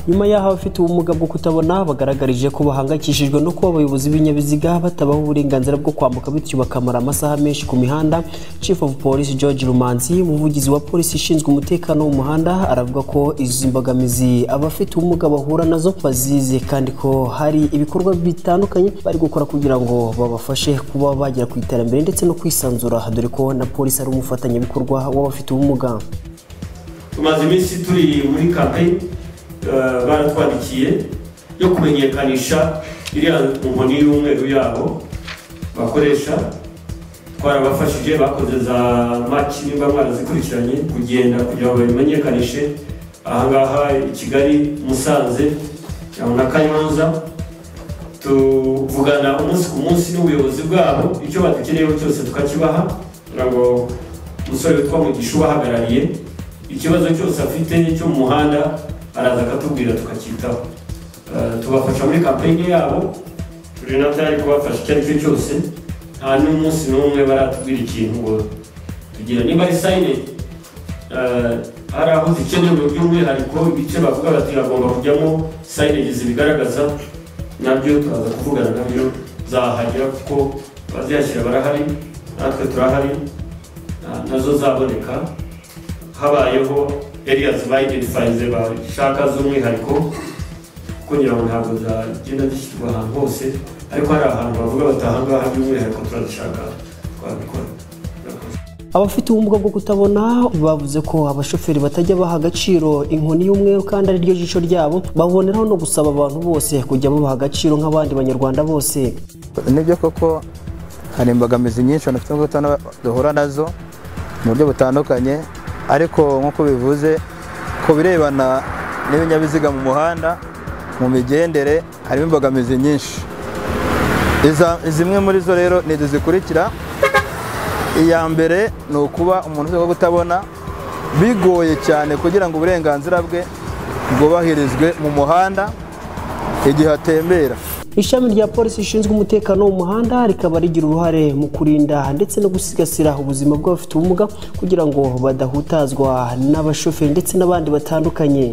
nyuma y'aho abafite ubumuga bwo kutabona bagaragarije ko bahangayikishijwe no kuba abayobozi b'ibinyabiziga batabaho uburenganzira bwo kwambuka bityo bakamara amasaha menshi ku mihanda. Chief of Police George Rumanzi, umuvugizi wa polisi ishinzwe umutekano wo mu muhanda, aravuga ko izi mbogamizi abafite ubumuga bahura nazo bazize kandi ko hari ibikorwa bitandukanye bari gukora kugira ngo babafashe kuba bagera ku iterambere ndetse no kwisanzura, dore ko na polisi ari umufatanyabikorwa w'abafite ubumuga. Tumaze iminsi turi muri campaign baratwandikiye yo kumenyekanisha iriya nkoni y'umweru yabo bakoresha. Twarabafashije, bakoze za match nimba mwarazikurikiranye kugenda kugira ngo bamenyekanishe ahangaha i Kigali, Musanze na Kayonza. Tuvugana umunsi ku munsi n'ubuyobozi bwabo, icyo badukeneyeho cyose tukakibaha. Ngo umusore witwa Mugisha ubahagarariye, ikibazo cyose afite cyo mu muhanda araza akatubwira tukacyitaho. Tubafasha muri campaign yabo, turi natari kubafasha icyo aricyo cyose. Nta n'umunsi n'umwe baratubwira ikintu ngo tugira niba ari sign hari aho zikenewe by'umwihariko ibice bavuga bati agomba kujyamo sign zibigaragaza, nabyo turaza kuvugana nabyo zahagera kuko baziyashyira barahari, natwe turahari, nazo zaboneka. Habayeho areas identified bashaka z'umwihariko kuko ngira ngo ntabwo zagenda zishyirwa ahantu hose, ariko hari ahantu bavuga batahangaha by'umwihariko turazishaka twabikora. Abafite ubumuga bwo kutabona bavuze ko abashoferi batajya baha agaciro inkoni y'umweru kandi ari ryo jisho ryabo, baboneraho no gusaba abantu bose kujya babaha agaciro nk'abandi banyarwanda bose. Nibyo koko hari imbogamizi nyinshi abafite ubumuga bwo kutabona duhura nazo mu buryo butandukanye, ariko nk'uko bivuze ko birebana n'ibinyabiziga mu muhanda, mu migendere harimo imbogamizi nyinshi. Zimwe muri zo rero ni zikurikira. Iya mbere ni ukuba umuntu ufite kutabona bigoye cyane kugira ngo uburenganzira bwe bwubahirizwe mu muhanda igihe atembera. Ishami rya polisi ishinzwe umutekano wo mu muhanda rikaba rigira uruhare mu kurinda ndetse no gusigasira ubuzima bw'abafite ubumuga kugira ngo badahutazwa n'abashoferi ndetse n'abandi batandukanye.